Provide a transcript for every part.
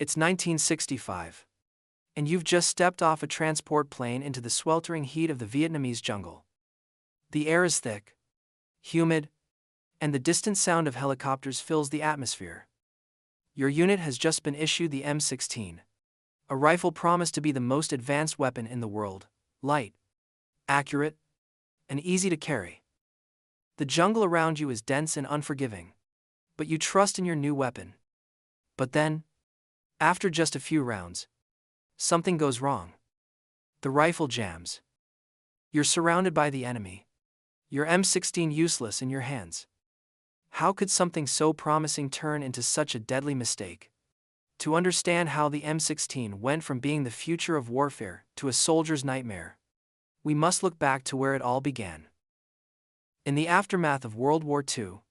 It's 1965, and you've just stepped off a transport plane into the sweltering heat of the Vietnamese jungle. The air is thick, humid, and the distant sound of helicopters fills the atmosphere. Your unit has just been issued the M16, a rifle promised to be the most advanced weapon in the world, light, accurate, and easy to carry. The jungle around you is dense and unforgiving, but you trust in your new weapon. But then, after just a few rounds, something goes wrong. The rifle jams. You're surrounded by the enemy. Your M16 useless in your hands. How could something so promising turn into such a deadly mistake? To understand how the M16 went from being the future of warfare to a soldier's nightmare, we must look back to where it all began. In the aftermath of World War II,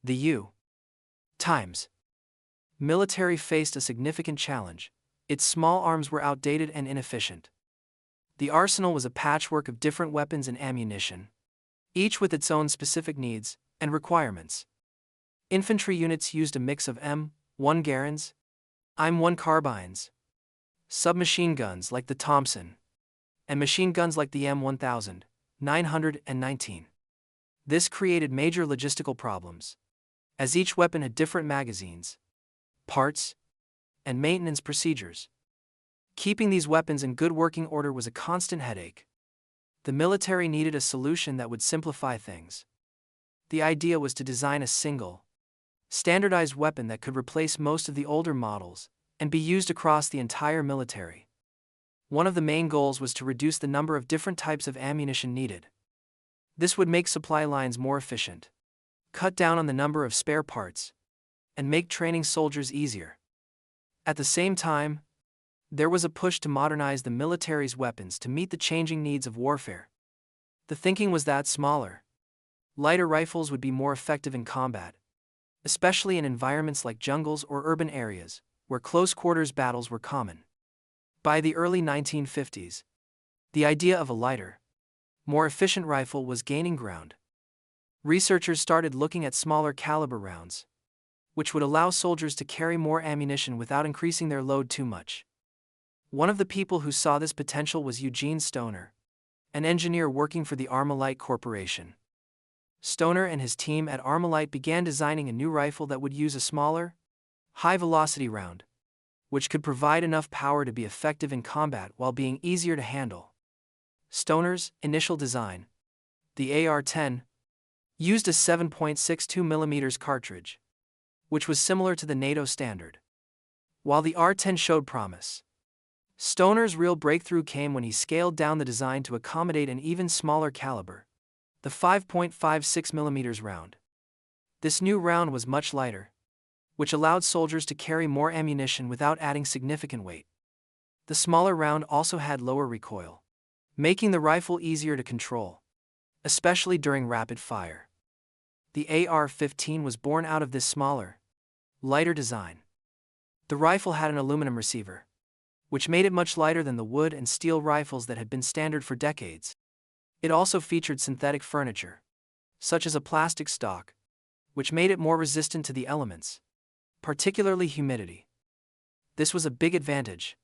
the U.S. military faced a significant challenge. Its small arms were outdated and inefficient. The arsenal was a patchwork of different weapons and ammunition, each with its own specific needs and requirements. Infantry units used a mix of M1 Garands, M1 carbines, submachine guns like the Thompson, and machine guns like the M1919. This created major logistical problems, as each weapon had different magazines, parts, and maintenance procedures. Keeping these weapons in good working order was a constant headache. The military needed a solution that would simplify things. The idea was to design a single, standardized weapon that could replace most of the older models and be used across the entire military. One of the main goals was to reduce the number of different types of ammunition needed. This would make supply lines more efficient, cut down on the number of spare parts, and make training soldiers easier. At the same time, there was a push to modernize the military's weapons to meet the changing needs of warfare. The thinking was that smaller, lighter rifles would be more effective in combat, especially in environments like jungles or urban areas, where close-quarters battles were common. By the early 1950s, the idea of a lighter, more efficient rifle was gaining ground. Researchers started looking at smaller caliber rounds, which would allow soldiers to carry more ammunition without increasing their load too much. One of the people who saw this potential was Eugene Stoner, an engineer working for the Armalite Corporation. Stoner and his team at Armalite began designing a new rifle that would use a smaller, high-velocity round, which could provide enough power to be effective in combat while being easier to handle. Stoner's initial design, the AR-10, used a 7.62mm cartridge, which was similar to the NATO standard. While the R-10 showed promise, Stoner's real breakthrough came when he scaled down the design to accommodate an even smaller caliber, the 5.56mm round. This new round was much lighter, which allowed soldiers to carry more ammunition without adding significant weight. The smaller round also had lower recoil, making the rifle easier to control, especially during rapid fire. The AR-15 was born out of this smaller, lighter design. The rifle had an aluminum receiver, which made it much lighter than the wood and steel rifles that had been standard for decades. It also featured synthetic furniture, such as a plastic stock, which made it more resistant to the elements, particularly humidity. This was a big advantage,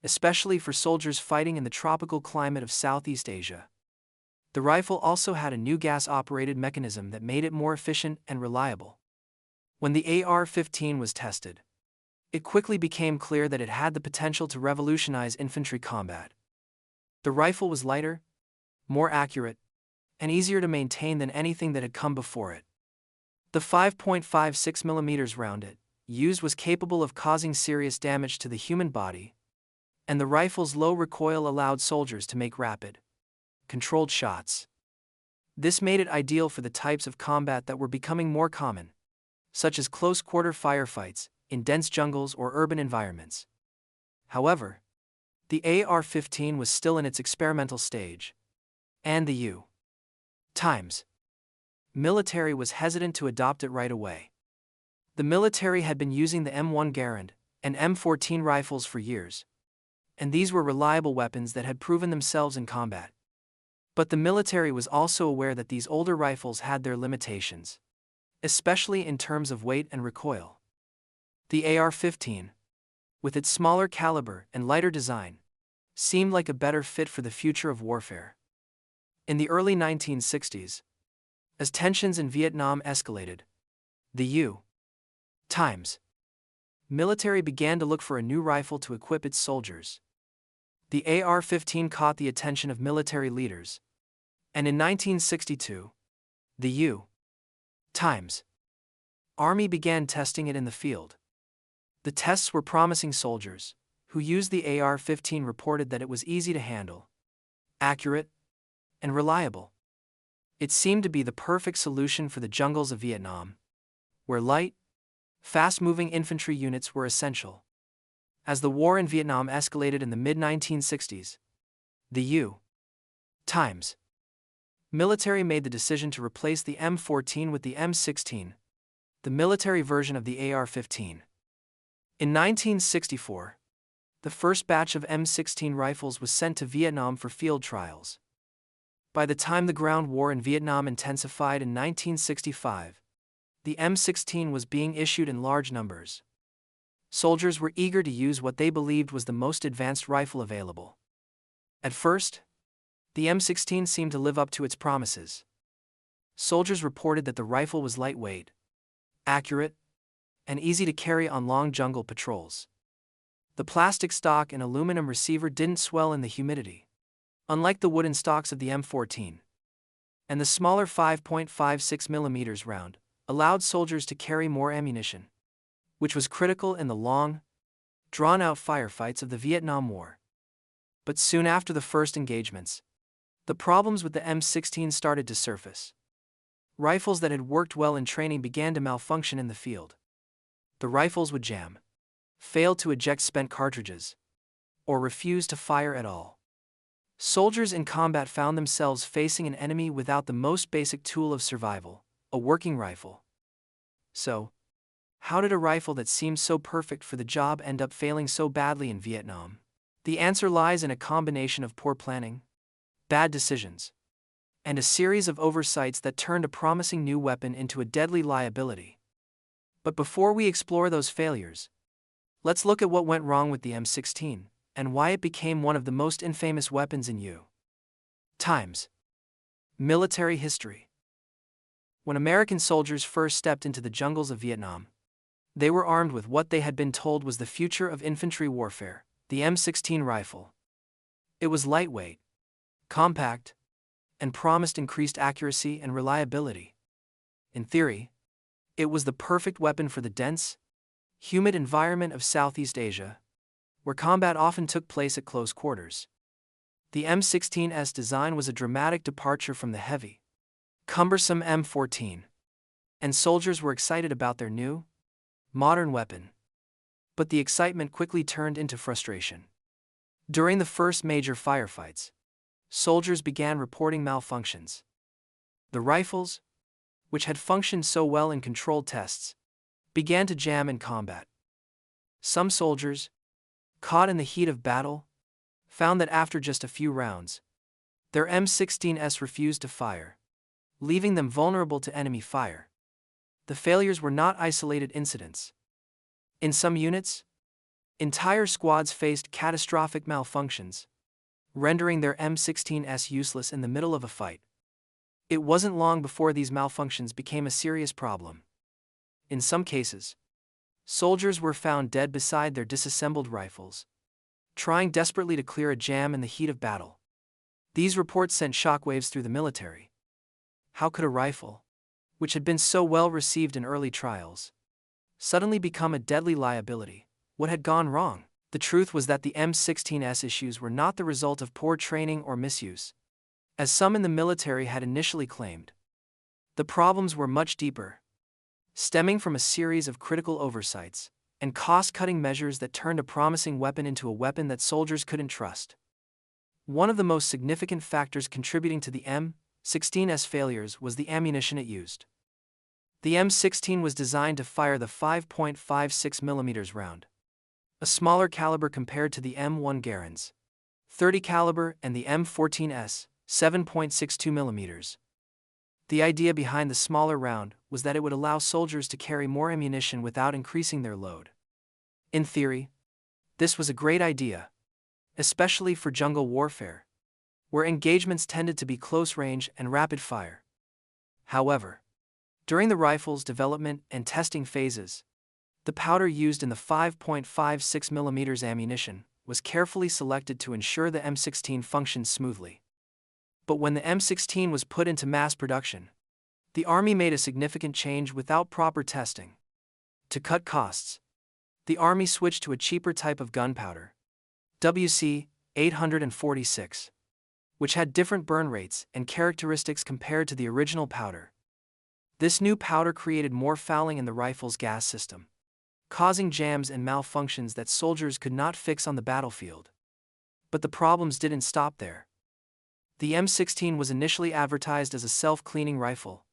especially for soldiers fighting in the tropical climate of Southeast Asia. The rifle also had a new gas-operated mechanism that made it more efficient and reliable. When the AR-15 was tested, it quickly became clear that it had the potential to revolutionize infantry combat. The rifle was lighter, more accurate, and easier to maintain than anything that had come before it. The 5.56mm round it used was capable of causing serious damage to the human body, and the rifle's low recoil allowed soldiers to make rapid, controlled shots. This made it ideal for the types of combat that were becoming more common, such as close-quarter firefights in dense jungles or urban environments. However, the AR-15 was still in its experimental stage, and the U.S. military was hesitant to adopt it right away. The military had been using the M1 Garand and M14 rifles for years, and these were reliable weapons that had proven themselves in combat. But the military was also aware that these older rifles had their limitations, especially in terms of weight and recoil. The AR-15, with its smaller caliber and lighter design, seemed like a better fit for the future of warfare. In the early 1960s, as tensions in Vietnam escalated, the U.S. military began to look for a new rifle to equip its soldiers. The AR-15 caught the attention of military leaders, and in 1962, the U.S. Army began testing it in the field. The tests were promising. Soldiers who used the AR-15 reported that it was easy to handle, accurate, and reliable. It seemed to be the perfect solution for the jungles of Vietnam, where light, fast-moving infantry units were essential. As the war in Vietnam escalated in the mid-1960s, the U.S. military made the decision to replace the M14 with the M16, the military version of the AR-15. In 1964, the first batch of M16 rifles was sent to Vietnam for field trials. By the time the ground war in Vietnam intensified in 1965, the M16 was being issued in large numbers. Soldiers were eager to use what they believed was the most advanced rifle available. At first, the M16 seemed to live up to its promises. Soldiers reported that the rifle was lightweight, accurate, and easy to carry on long jungle patrols. The plastic stock and aluminum receiver didn't swell in the humidity, unlike the wooden stocks of the M14. And the smaller 5.56 mm round allowed soldiers to carry more ammunition, which was critical in the long, drawn-out firefights of the Vietnam War. But soon after the first engagements, the problems with the M16 started to surface. Rifles that had worked well in training began to malfunction in the field. The rifles would jam, fail to eject spent cartridges, or refuse to fire at all. Soldiers in combat found themselves facing an enemy without the most basic tool of survival, a working rifle. So, how did a rifle that seemed so perfect for the job end up failing so badly in Vietnam? The answer lies in a combination of poor planning, bad decisions, and a series of oversights that turned a promising new weapon into a deadly liability. But before we explore those failures, let's look at what went wrong with the M16 and why it became one of the most infamous weapons in U.S. military history. When American soldiers first stepped into the jungles of Vietnam, they were armed with what they had been told was the future of infantry warfare, the M16 rifle. It was lightweight, compact, and promised increased accuracy and reliability. In theory, it was the perfect weapon for the dense, humid environment of Southeast Asia, where combat often took place at close quarters. The M16's design was a dramatic departure from the heavy, cumbersome M14, and soldiers were excited about their new, modern weapon. But the excitement quickly turned into frustration. During the first major firefights, soldiers began reporting malfunctions. The rifles, which had functioned so well in controlled tests, began to jam in combat. Some soldiers, caught in the heat of battle, found that after just a few rounds, their M16s refused to fire, leaving them vulnerable to enemy fire. The failures were not isolated incidents. In some units, entire squads faced catastrophic malfunctions, rendering their M16s useless in the middle of a fight. It wasn't long before these malfunctions became a serious problem. In some cases, soldiers were found dead beside their disassembled rifles, trying desperately to clear a jam in the heat of battle. These reports sent shockwaves through the military. How could a rifle, which had been so well received in early trials, suddenly become a deadly liability? What had gone wrong? The truth was that the M16's issues were not the result of poor training or misuse, as some in the military had initially claimed. The problems were much deeper, stemming from a series of critical oversights and cost-cutting measures that turned a promising weapon into a weapon that soldiers couldn't trust. One of the most significant factors contributing to the M16's failures was the ammunition it used. The M16 was designed to fire the 5.56 mm round, a smaller caliber compared to the M1 Garand's .30 caliber and the M14's 7.62 mm. The idea behind the smaller round was that it would allow soldiers to carry more ammunition without increasing their load. In theory, This was a great idea, especially for jungle warfare, where engagements tended to be close range and rapid fire. However, during the rifle's development and testing phases, the powder used in the 5.56mm ammunition was carefully selected to ensure the M16 functioned smoothly. But when the M16 was put into mass production, the Army made a significant change without proper testing. To cut costs, the Army switched to a cheaper type of gunpowder, WC 846, which had different burn rates and characteristics compared to the original powder. This new powder created more fouling in the rifle's gas system, causing jams and malfunctions that soldiers could not fix on the battlefield. But the problems didn't stop there. The M16 was initially advertised as a self-cleaning rifle,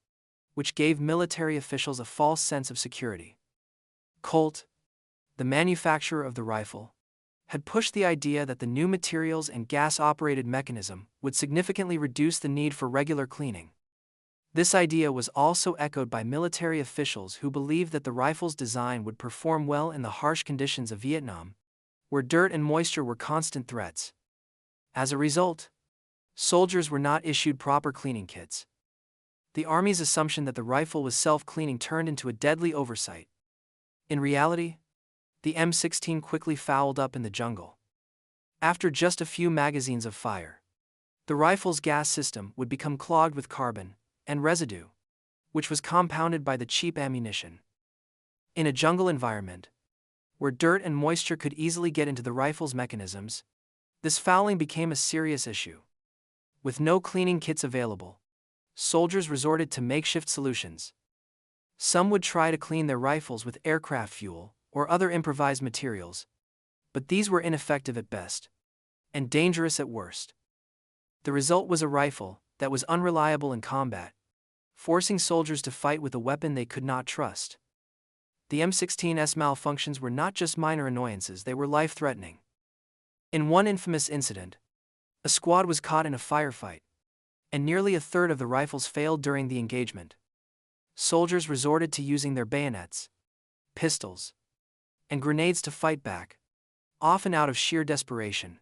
which gave military officials a false sense of security. Colt, the manufacturer of the rifle, had pushed the idea that the new materials and gas-operated mechanism would significantly reduce the need for regular cleaning. This idea was also echoed by military officials who believed that the rifle's design would perform well in the harsh conditions of Vietnam, where dirt and moisture were constant threats. As a result, soldiers were not issued proper cleaning kits. The Army's assumption that the rifle was self-cleaning turned into a deadly oversight. In reality, the M16 quickly fouled up in the jungle. After just a few magazines of fire, the rifle's gas system would become clogged with carbon and residue, which was compounded by the cheap ammunition. In a jungle environment, where dirt and moisture could easily get into the rifle's mechanisms, this fouling became a serious issue. With no cleaning kits available, soldiers resorted to makeshift solutions. Some would try to clean their rifles with aircraft fuel or other improvised materials, but these were ineffective at best and dangerous at worst. The result was a rifle that was unreliable in combat, forcing soldiers to fight with a weapon they could not trust. The M16's malfunctions were not just minor annoyances, they were life-threatening. In one infamous incident, a squad was caught in a firefight, and nearly a third of the rifles failed during the engagement. Soldiers resorted to using their bayonets, pistols, and grenades to fight back, often out of sheer desperation.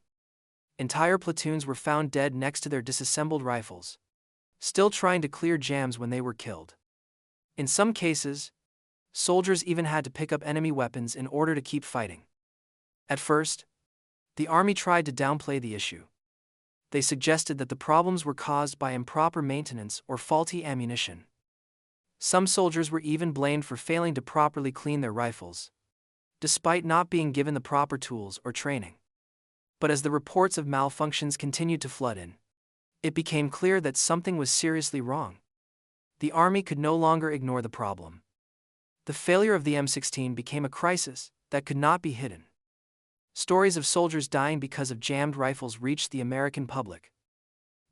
Entire platoons were found dead next to their disassembled rifles, still trying to clear jams when they were killed. In some cases, soldiers even had to pick up enemy weapons in order to keep fighting. At first, the Army tried to downplay the issue. They suggested that the problems were caused by improper maintenance or faulty ammunition. Some soldiers were even blamed for failing to properly clean their rifles, despite not being given the proper tools or training. But as the reports of malfunctions continued to flood in, it became clear that something was seriously wrong. The Army could no longer ignore the problem. The failure of the M16 became a crisis that could not be hidden. Stories of soldiers dying because of jammed rifles reached the American public.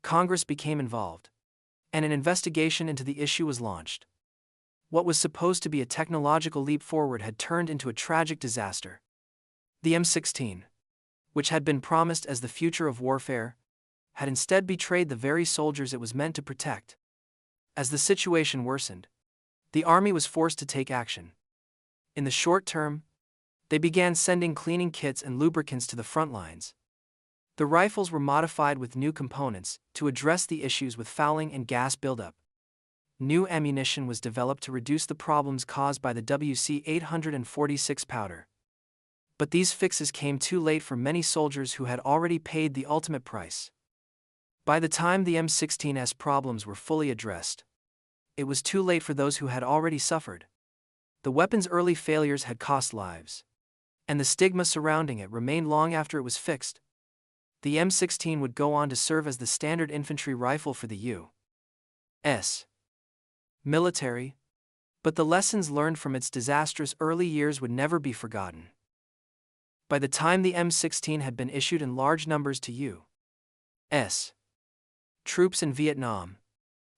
Congress became involved, and an investigation into the issue was launched. What was supposed to be a technological leap forward had turned into a tragic disaster. The M16, which had been promised as the future of warfare, had instead betrayed the very soldiers it was meant to protect. As the situation worsened, the Army was forced to take action. In the short term, they began sending cleaning kits and lubricants to the front lines. The rifles were modified with new components to address the issues with fouling and gas buildup. New ammunition was developed to reduce the problems caused by the WC 846 powder. But these fixes came too late for many soldiers who had already paid the ultimate price. By the time the M16's problems were fully addressed, it was too late for those who had already suffered. The weapon's early failures had cost lives, and the stigma surrounding it remained long after it was fixed. The M16 would go on to serve as the standard infantry rifle for the U.S. military, but the lessons learned from its disastrous early years would never be forgotten. By the time the M16 had been issued in large numbers to U.S. troops in Vietnam,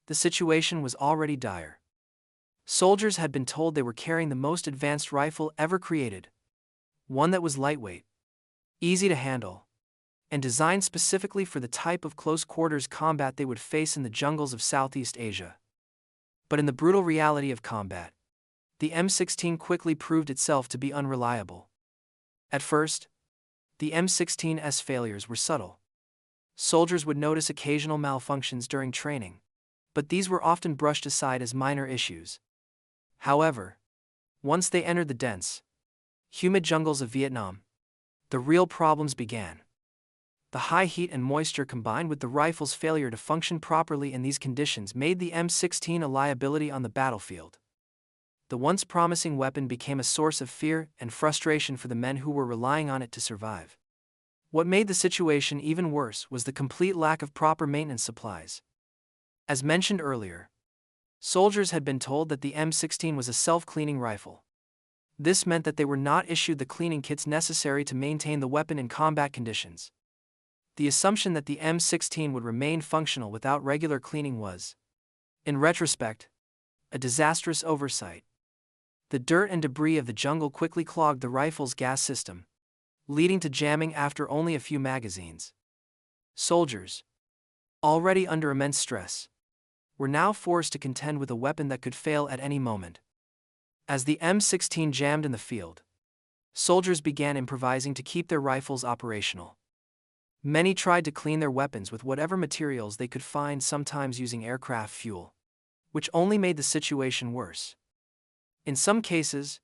the situation was already dire. Soldiers had been told they were carrying the most advanced rifle ever created, one that was lightweight, easy to handle, and designed specifically for the type of close-quarters combat they would face in the jungles of Southeast Asia. But in the brutal reality of combat, the M16 quickly proved itself to be unreliable. At first, The M16's failures were subtle. Soldiers would notice occasional malfunctions during training, but these were often brushed aside as minor issues. However, once they entered the dense, humid jungles of Vietnam, the real problems began. The high heat and moisture combined with the rifle's failure to function properly in these conditions made the M16 a liability on the battlefield. The once promising weapon became a source of fear and frustration for the men who were relying on it to survive. What made the situation even worse was the complete lack of proper maintenance supplies. As mentioned earlier, soldiers had been told that the M16 was a self-cleaning rifle. This meant that they were not issued the cleaning kits necessary to maintain the weapon in combat conditions. The assumption that the M16 would remain functional without regular cleaning was, in retrospect, a disastrous oversight. The dirt and debris of the jungle quickly clogged the rifle's gas system, leading to jamming after only a few magazines. Soldiers, already under immense stress, were now forced to contend with a weapon that could fail at any moment. As the M16 jammed in the field, soldiers began improvising to keep their rifles operational. Many tried to clean their weapons with whatever materials they could find, sometimes using aircraft fuel, which only made the situation worse. In some cases,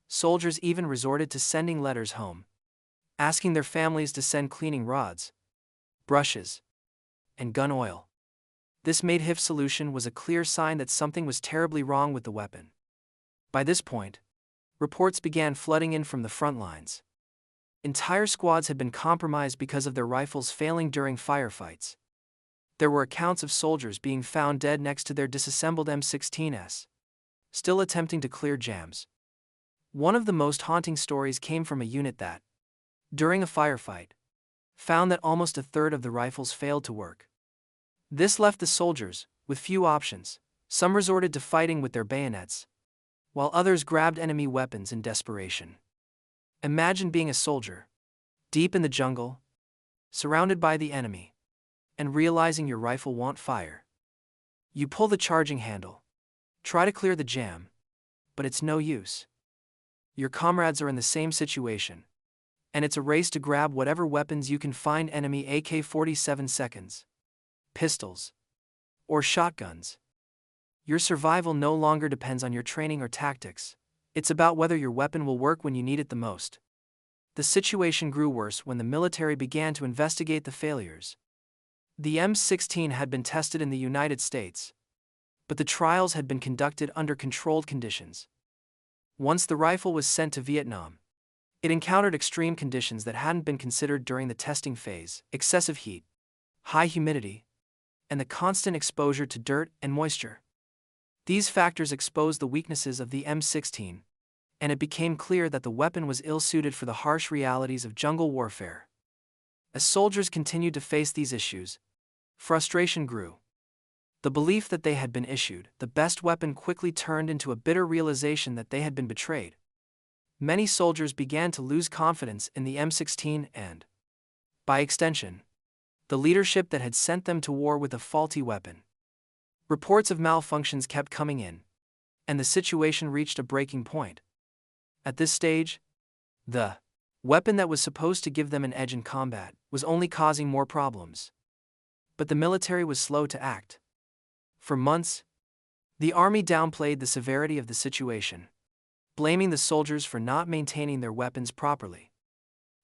soldiers even resorted to sending letters home, asking their families to send cleaning rods, brushes, and gun oil. This made-if solution was a clear sign that something was terribly wrong with the weapon. By this point, reports began flooding in from the front lines. Entire squads had been compromised because of their rifles failing during firefights. There were accounts of soldiers being found dead next to their disassembled M16s, still attempting to clear jams. One of the most haunting stories came from a unit that, during a firefight, found that almost a third of the rifles failed to work. This left the soldiers with few options. Some resorted to fighting with their bayonets, while others grabbed enemy weapons in desperation. Imagine being a soldier, deep in the jungle, surrounded by the enemy, and realizing your rifle won't fire. You pull the charging handle, try to clear the jam, but it's no use. Your comrades are in the same situation, and it's a race to grab whatever weapons you can find: enemy AK-47 seconds, pistols, or shotguns. Your survival no longer depends on your training or tactics. It's about whether your weapon will work when you need it the most. The situation grew worse when the military began to investigate the failures. The M16 had been tested in the United States, but the trials had been conducted under controlled conditions. Once the rifle was sent to Vietnam, it encountered extreme conditions that hadn't been considered during the testing phase: excessive heat, high humidity, and the constant exposure to dirt and moisture. These factors exposed the weaknesses of the M16, and it became clear that the weapon was ill-suited for the harsh realities of jungle warfare. As soldiers continued to face these issues, frustration grew. The belief that they had been issued the best weapon quickly turned into a bitter realization that they had been betrayed. Many soldiers began to lose confidence in the M16 and, by extension, the leadership that had sent them to war with a faulty weapon. Reports of malfunctions kept coming in, and the situation reached a breaking point. At this stage, the weapon that was supposed to give them an edge in combat was only causing more problems. But the military was slow to act. For months, the army downplayed the severity of the situation, blaming the soldiers for not maintaining their weapons properly.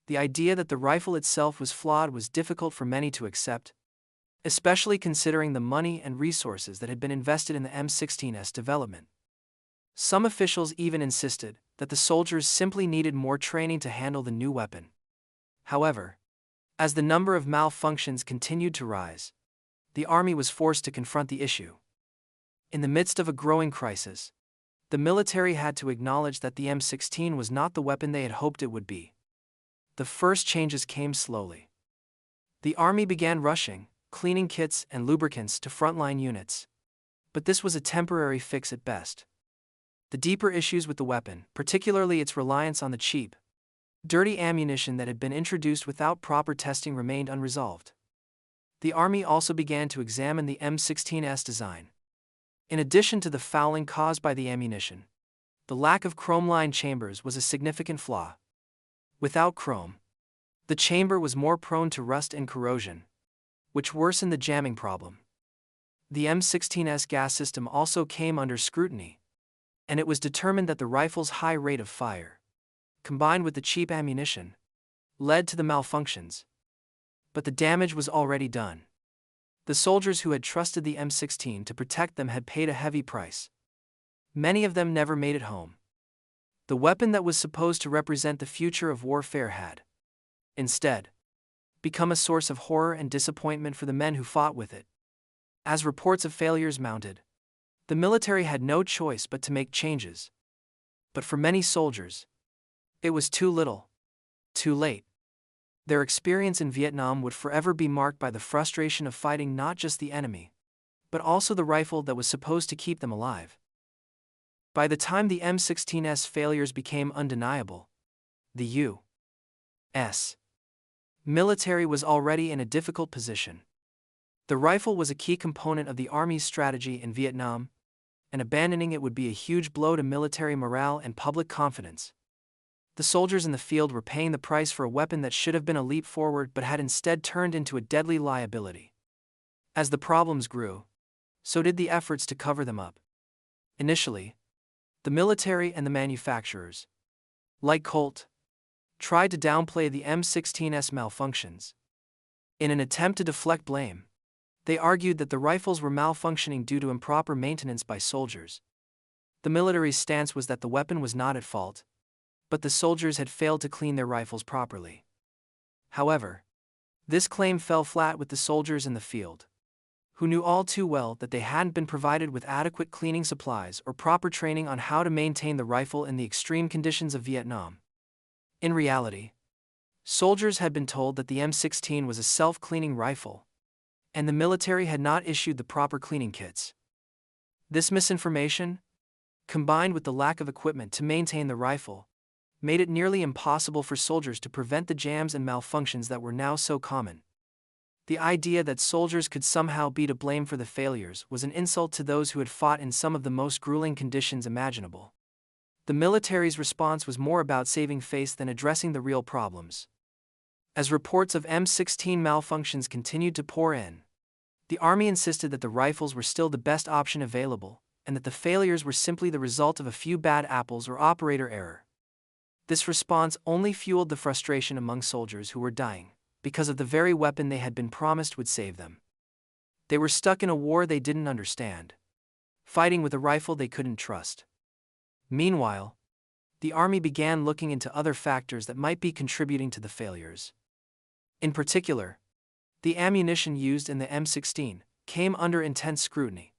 The idea that the rifle itself was flawed was difficult for many to accept, especially considering the money and resources that had been invested in the M16's development. Some officials even insisted that the soldiers simply needed more training to handle the new weapon. However, as the number of malfunctions continued to rise, the army was forced to confront the issue. In the midst of a growing crisis, the military had to acknowledge that the M16 was not the weapon they had hoped it would be. The first changes came slowly. The army began rushing cleaning kits and lubricants to frontline units, but this was a temporary fix at best. The deeper issues with the weapon, particularly its reliance on the cheap, dirty ammunition that had been introduced without proper testing, remained unresolved. The army also began to examine the M16's design. In addition to the fouling caused by the ammunition, the lack of chrome-lined chambers was a significant flaw. Without chrome, The chamber was more prone to rust and corrosion, which worsened the jamming problem. The M16's gas system also came under scrutiny, and it was determined that the rifle's high rate of fire, combined with the cheap ammunition, led to the malfunctions. But the damage was already done. The soldiers who had trusted the M16 to protect them had paid a heavy price. Many of them never made it home. The weapon that was supposed to represent the future of warfare had, instead, become a source of horror and disappointment for the men who fought with it. As reports of failures mounted, the military had no choice but to make changes. But for many soldiers, it was too little, too late. Their experience in Vietnam would forever be marked by the frustration of fighting not just the enemy, but also the rifle that was supposed to keep them alive. By the time the M16's failures became undeniable, the U.S. military was already in a difficult position. The rifle was a key component of the Army's strategy in Vietnam, and abandoning it would be a huge blow to military morale and public confidence. The soldiers in the field were paying the price for a weapon that should have been a leap forward but had instead turned into a deadly liability. As the problems grew, so did the efforts to cover them up. Initially, the military and the manufacturers, like Colt, tried to downplay the M16's malfunctions. In an attempt to deflect blame, they argued that the rifles were malfunctioning due to improper maintenance by soldiers. The military's stance was that the weapon was not at fault, but the soldiers had failed to clean their rifles properly. However, this claim fell flat with the soldiers in the field, who knew all too well that they hadn't been provided with adequate cleaning supplies or proper training on how to maintain the rifle in the extreme conditions of Vietnam. In reality, soldiers had been told that the M16 was a self-cleaning rifle, and the military had not issued the proper cleaning kits. This misinformation, combined with the lack of equipment to maintain the rifle, made it nearly impossible for soldiers to prevent the jams and malfunctions that were now so common. The idea that soldiers could somehow be to blame for the failures was an insult to those who had fought in some of the most grueling conditions imaginable. The military's response was more about saving face than addressing the real problems. As reports of M16 malfunctions continued to pour in, the Army insisted that the rifles were still the best option available, and that the failures were simply the result of a few bad apples or operator error. This response only fueled the frustration among soldiers who were dying, because of the very weapon they had been promised would save them. They were stuck in a war they didn't understand, fighting with a rifle they couldn't trust. Meanwhile, the Army began looking into other factors that might be contributing to the failures. In particular, the ammunition used in the M16 came under intense scrutiny.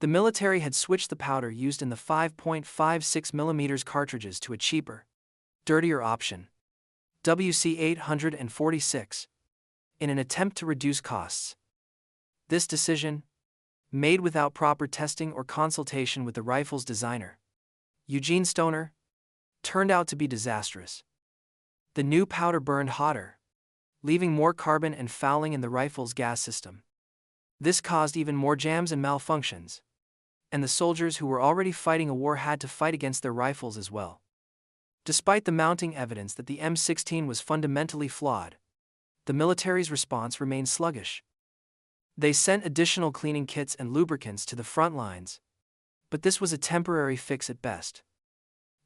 The military had switched the powder used in the 5.56mm cartridges to a cheaper, dirtier option, WC-846, in an attempt to reduce costs. This decision, made without proper testing or consultation with the rifle's designer, Eugene Stoner, turned out to be disastrous. The new powder burned hotter, leaving more carbon and fouling in the rifle's gas system. This caused even more jams and malfunctions, and the soldiers who were already fighting a war had to fight against their rifles as well. Despite the mounting evidence that the M16 was fundamentally flawed, the military's response remained sluggish. They sent additional cleaning kits and lubricants to the front lines, but this was a temporary fix at best.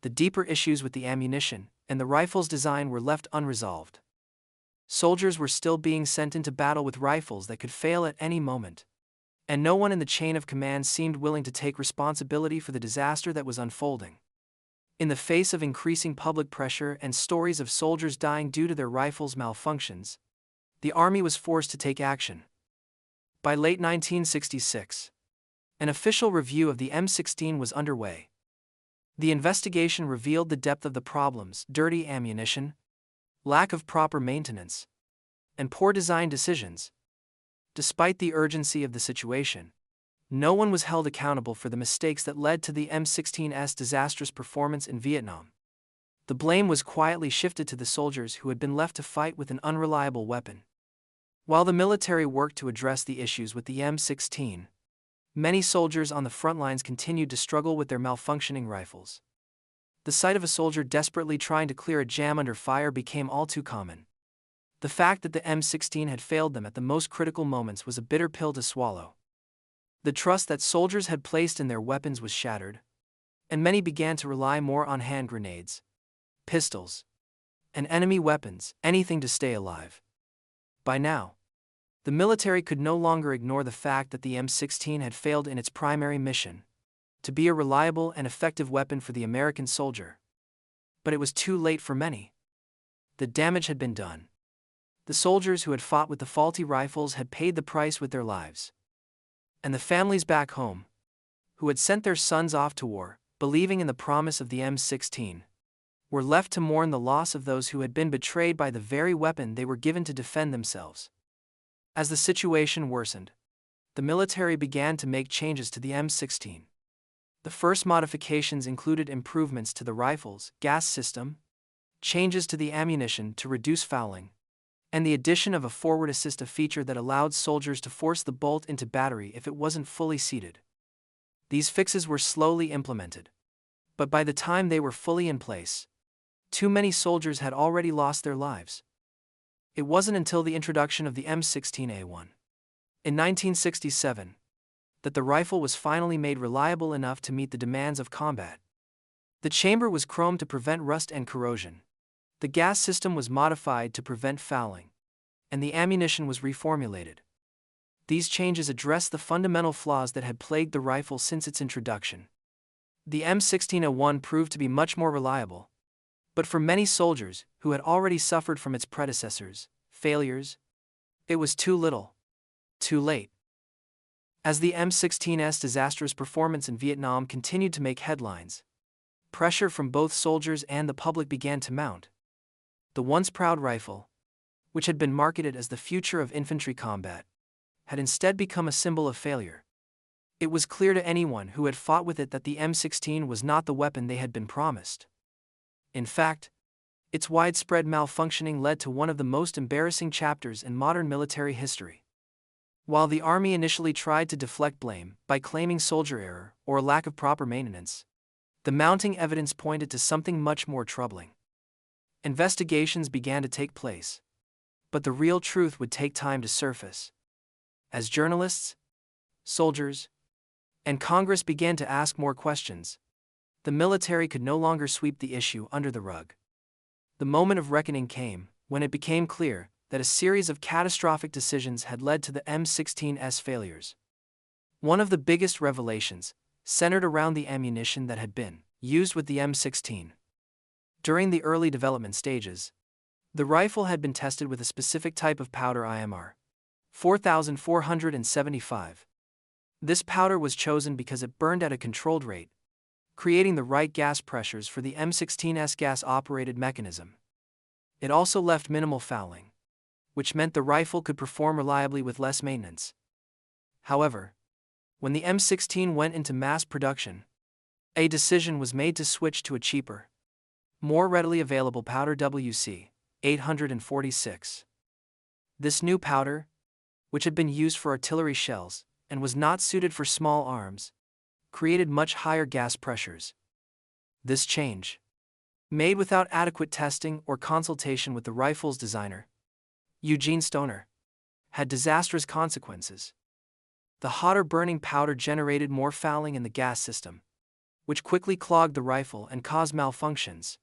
The deeper issues with the ammunition and the rifle's design were left unresolved. Soldiers were still being sent into battle with rifles that could fail at any moment, and no one in the chain of command seemed willing to take responsibility for the disaster that was unfolding. In the face of increasing public pressure and stories of soldiers dying due to their rifles' malfunctions, the Army was forced to take action. By late 1966, an official review of the M16 was underway. The investigation revealed the depth of the problems: dirty ammunition, lack of proper maintenance, and poor design decisions. Despite the urgency of the situation, no one was held accountable for the mistakes that led to the M16's disastrous performance in Vietnam. The blame was quietly shifted to the soldiers who had been left to fight with an unreliable weapon. While the military worked to address the issues with the M16, many soldiers on the front lines continued to struggle with their malfunctioning rifles. The sight of a soldier desperately trying to clear a jam under fire became all too common. The fact that the M16 had failed them at the most critical moments was a bitter pill to swallow. The trust that soldiers had placed in their weapons was shattered, and many began to rely more on hand grenades, pistols, and enemy weapons, anything to stay alive. By now, the military could no longer ignore the fact that the M16 had failed in its primary mission, to be a reliable and effective weapon for the American soldier. But it was too late for many. The damage had been done. The soldiers who had fought with the faulty rifles had paid the price with their lives. And the families back home, who had sent their sons off to war, believing in the promise of the M16, were left to mourn the loss of those who had been betrayed by the very weapon they were given to defend themselves. As the situation worsened, the military began to make changes to the M16. The first modifications included improvements to the rifle's gas system, changes to the ammunition to reduce fouling, and the addition of a forward assist feature that allowed soldiers to force the bolt into battery if it wasn't fully seated. These fixes were slowly implemented, but by the time they were fully in place, too many soldiers had already lost their lives. It wasn't until the introduction of the M16A1 in 1967 that the rifle was finally made reliable enough to meet the demands of combat. The chamber was chromed to prevent rust and corrosion. The gas system was modified to prevent fouling, and the ammunition was reformulated. These changes addressed the fundamental flaws that had plagued the rifle since its introduction. The M16A1 proved to be much more reliable, but for many soldiers who had already suffered from its predecessors' failures, it was too little, too late. As the M16's disastrous performance in Vietnam continued to make headlines, pressure from both soldiers and the public began to mount. The once proud rifle, which had been marketed as the future of infantry combat, had instead become a symbol of failure. It was clear to anyone who had fought with it that the M16 was not the weapon they had been promised. In fact, its widespread malfunctioning led to one of the most embarrassing chapters in modern military history. While the Army initially tried to deflect blame by claiming soldier error or lack of proper maintenance, the mounting evidence pointed to something much more troubling. Investigations began to take place, but the real truth would take time to surface. As journalists, soldiers, and Congress began to ask more questions, the military could no longer sweep the issue under the rug. The moment of reckoning came when it became clear that a series of catastrophic decisions had led to the M16's failures. One of the biggest revelations centered around the ammunition that had been used with the M16. During the early development stages, the rifle had been tested with a specific type of powder IMR 4475. This powder was chosen because it burned at a controlled rate, creating the right gas pressures for the M16's gas-operated mechanism. It also left minimal fouling, which meant the rifle could perform reliably with less maintenance. However, when the M16 went into mass production, a decision was made to switch to a cheaper, more readily available powder WC 846. This new powder, which had been used for artillery shells and was not suited for small arms, created much higher gas pressures. This change, made without adequate testing or consultation with the rifle's designer, Eugene Stoner, had disastrous consequences. The hotter burning powder generated more fouling in the gas system, which quickly clogged the rifle and caused malfunctions.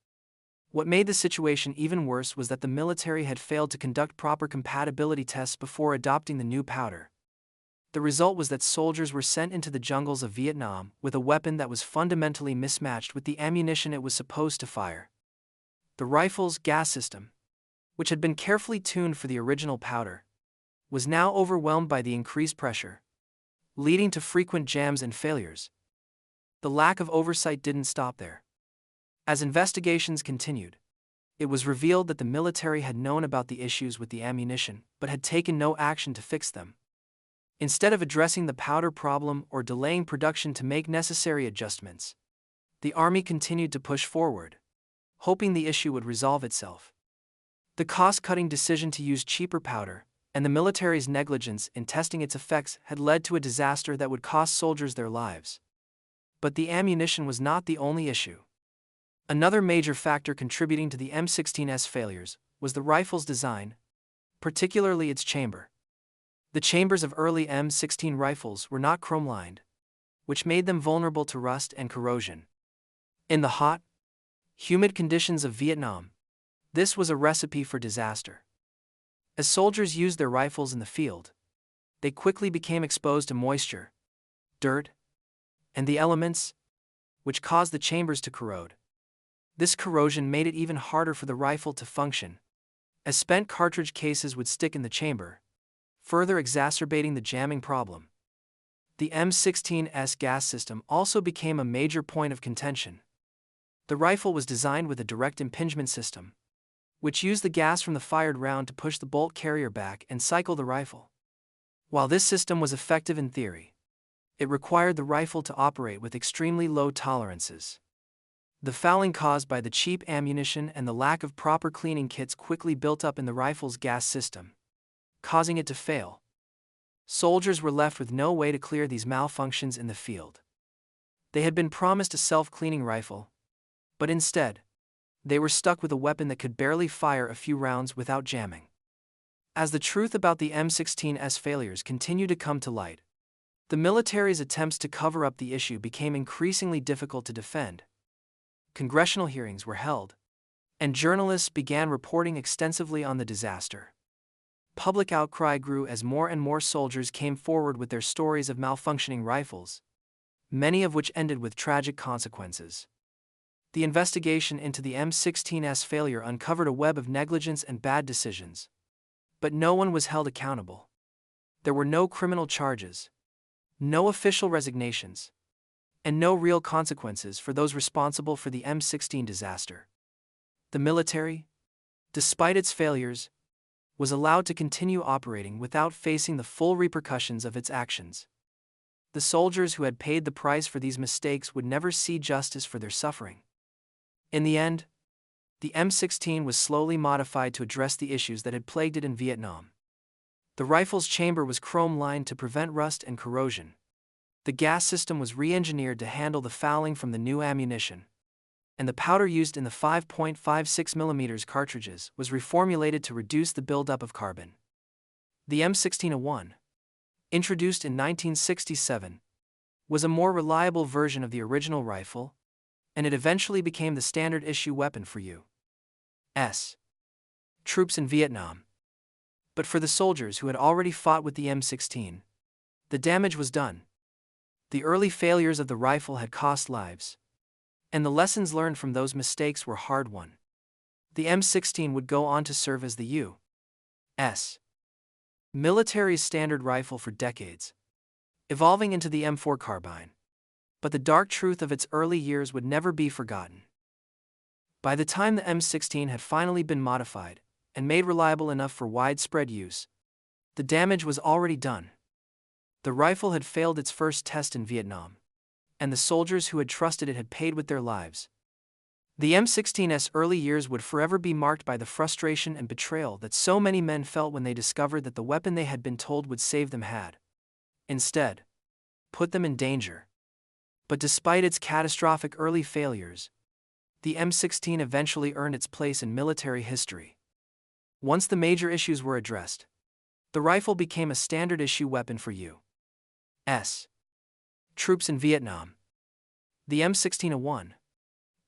What made the situation even worse was that the military had failed to conduct proper compatibility tests before adopting the new powder. The result was that soldiers were sent into the jungles of Vietnam with a weapon that was fundamentally mismatched with the ammunition it was supposed to fire. The rifle's gas system, which had been carefully tuned for the original powder, was now overwhelmed by the increased pressure, leading to frequent jams and failures. The lack of oversight didn't stop there. As investigations continued, it was revealed that the military had known about the issues with the ammunition but had taken no action to fix them. Instead of addressing the powder problem or delaying production to make necessary adjustments, the Army continued to push forward, hoping the issue would resolve itself. The cost-cutting decision to use cheaper powder and the military's negligence in testing its effects had led to a disaster that would cost soldiers their lives. But the ammunition was not the only issue. Another major factor contributing to the M16's failures was the rifle's design, particularly its chamber. The chambers of early M16 rifles were not chrome-lined, which made them vulnerable to rust and corrosion. In the hot, humid conditions of Vietnam, this was a recipe for disaster. As soldiers used their rifles in the field, they quickly became exposed to moisture, dirt, and the elements, which caused the chambers to corrode. This corrosion made it even harder for the rifle to function, as spent cartridge cases would stick in the chamber, further exacerbating the jamming problem. The M16's gas system also became a major point of contention. The rifle was designed with a direct impingement system, which used the gas from the fired round to push the bolt carrier back and cycle the rifle. While this system was effective in theory, it required the rifle to operate with extremely low tolerances. The fouling caused by the cheap ammunition and the lack of proper cleaning kits quickly built up in the rifle's gas system, causing it to fail. Soldiers were left with no way to clear these malfunctions in the field. They had been promised a self-cleaning rifle, but instead, they were stuck with a weapon that could barely fire a few rounds without jamming. As the truth about the M16's failures continued to come to light, the military's attempts to cover up the issue became increasingly difficult to defend. Congressional hearings were held, and journalists began reporting extensively on the disaster. Public outcry grew as more and more soldiers came forward with their stories of malfunctioning rifles, many of which ended with tragic consequences. The investigation into the M16's failure uncovered a web of negligence and bad decisions, but no one was held accountable. There were no criminal charges, no official resignations, and no real consequences for those responsible for the M16 disaster. The military, despite its failures, was allowed to continue operating without facing the full repercussions of its actions. The soldiers who had paid the price for these mistakes would never see justice for their suffering. In the end, the M16 was slowly modified to address the issues that had plagued it in Vietnam. The rifle's chamber was chrome-lined to prevent rust and corrosion. The gas system was re-engineered to handle the fouling from the new ammunition, and the powder used in the 5.56 mm cartridges was reformulated to reduce the buildup of carbon. The M16A1, introduced in 1967, was a more reliable version of the original rifle, and it eventually became the standard issue weapon for U.S. troops in Vietnam. But for the soldiers who had already fought with the M16, the damage was done. The early failures of the rifle had cost lives, and the lessons learned from those mistakes were hard-won. The M16 would go on to serve as the U.S. military's standard rifle for decades, evolving into the M4 carbine. But the dark truth of its early years would never be forgotten. By the time the M16 had finally been modified and made reliable enough for widespread use, the damage was already done. The rifle had failed its first test in Vietnam, and the soldiers who had trusted it had paid with their lives. The M16's early years would forever be marked by the frustration and betrayal that so many men felt when they discovered that the weapon they had been told would save them had, instead, put them in danger. But despite its catastrophic early failures, the M16 eventually earned its place in military history. Once the major issues were addressed, the rifle became a standard issue weapon for U.S. troops in Vietnam. The M16A1,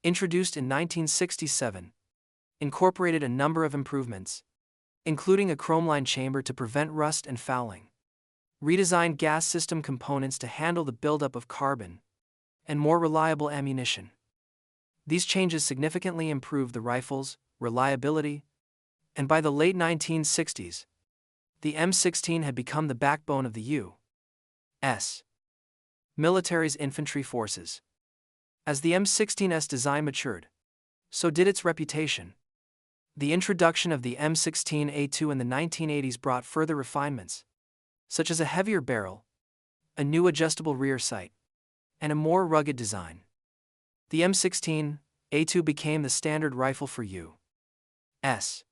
introduced in 1967, incorporated a number of improvements, including a chrome-lined chamber to prevent rust and fouling, redesigned gas system components to handle the buildup of carbon, and more reliable ammunition. These changes significantly improved the rifle's reliability, and by the late 1960s, the M16 had become the backbone of the U.S. military's infantry forces. As the M16's design matured, so did its reputation. The introduction of the M16A2 in the 1980s brought further refinements, such as a heavier barrel, a new adjustable rear sight, and a more rugged design. The M16A2 became the standard rifle for U.S.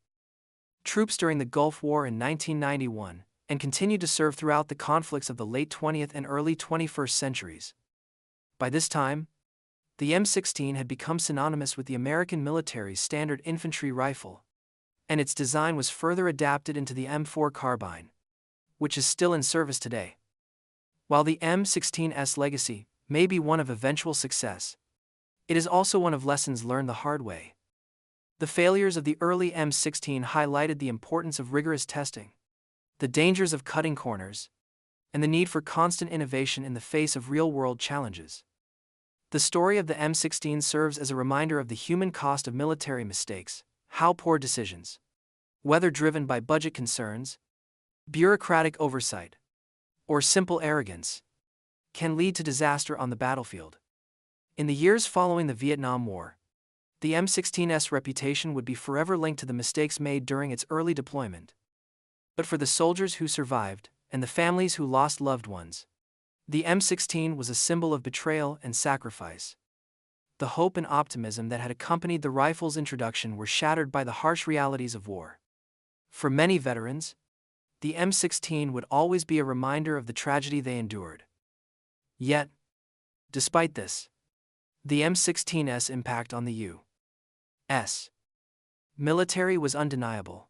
troops during the Gulf War in 1991 and continued to serve throughout the conflicts of the late 20th and early 21st centuries. By this time, the M16 had become synonymous with the American military's standard infantry rifle, and its design was further adapted into the M4 carbine, which is still in service today. While the M16's legacy may be one of eventual success, it is also one of lessons learned the hard way. The failures of the early M16 highlighted the importance of rigorous testing, the dangers of cutting corners, and the need for constant innovation in the face of real-world challenges. The story of the M16 serves as a reminder of the human cost of military mistakes, how poor decisions, whether driven by budget concerns, bureaucratic oversight, or simple arrogance, can lead to disaster on the battlefield. In the years following the Vietnam War, the M16's reputation would be forever linked to the mistakes made during its early deployment. But for the soldiers who survived, and the families who lost loved ones, the M16 was a symbol of betrayal and sacrifice. The hope and optimism that had accompanied the rifle's introduction were shattered by the harsh realities of war. For many veterans, the M16 would always be a reminder of the tragedy they endured. Yet, despite this, the M16's impact on the U.S. military was undeniable.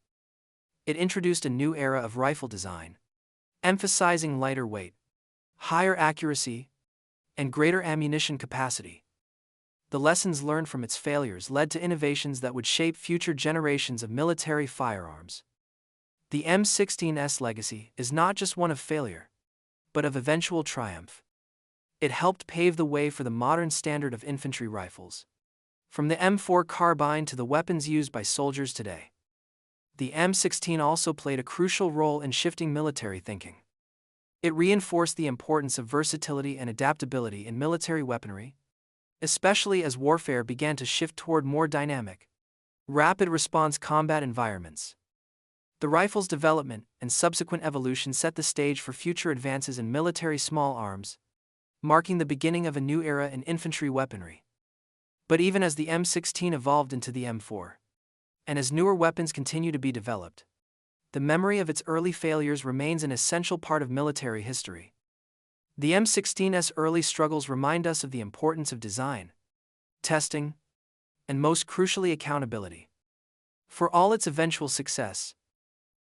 It introduced a new era of rifle design, emphasizing lighter weight, higher accuracy, and greater ammunition capacity. The lessons learned from its failures led to innovations that would shape future generations of military firearms. The M16's legacy is not just one of failure, but of eventual triumph. It helped pave the way for the modern standard of infantry rifles. From the M4 carbine to the weapons used by soldiers today, the M16 also played a crucial role in shifting military thinking. It reinforced the importance of versatility and adaptability in military weaponry, especially as warfare began to shift toward more dynamic, rapid-response combat environments. The rifle's development and subsequent evolution set the stage for future advances in military small arms, marking the beginning of a new era in infantry weaponry. But even as the M16 evolved into the M4, and as newer weapons continue to be developed, the memory of its early failures remains an essential part of military history. The M16's early struggles remind us of the importance of design, testing, and most crucially accountability. For all its eventual success,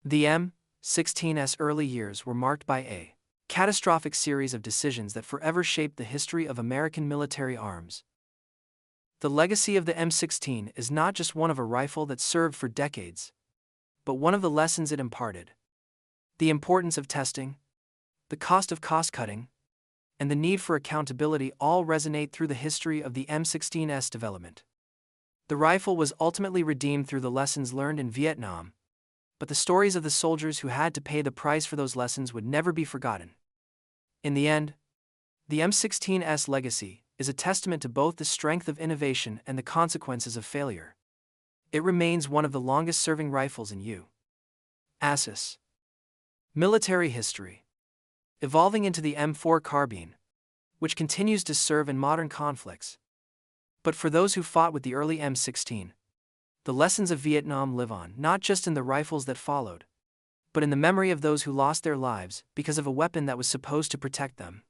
the M16's early years were marked by a catastrophic series of decisions that forever shaped the history of American military arms. The legacy of the M16 is not just one of a rifle that served for decades, but one of the lessons it imparted. The importance of testing, the cost of cost-cutting, and the need for accountability all resonate through the history of the M16's development. The rifle was ultimately redeemed through the lessons learned in Vietnam, but the stories of the soldiers who had to pay the price for those lessons would never be forgotten. In the end, the M16's legacy is a testament to both the strength of innovation and the consequences of failure. It remains one of the longest-serving rifles in U.S. military history, evolving into the M4 carbine, which continues to serve in modern conflicts. But for those who fought with the early M16, the lessons of Vietnam live on, not just in the rifles that followed, but in the memory of those who lost their lives because of a weapon that was supposed to protect them.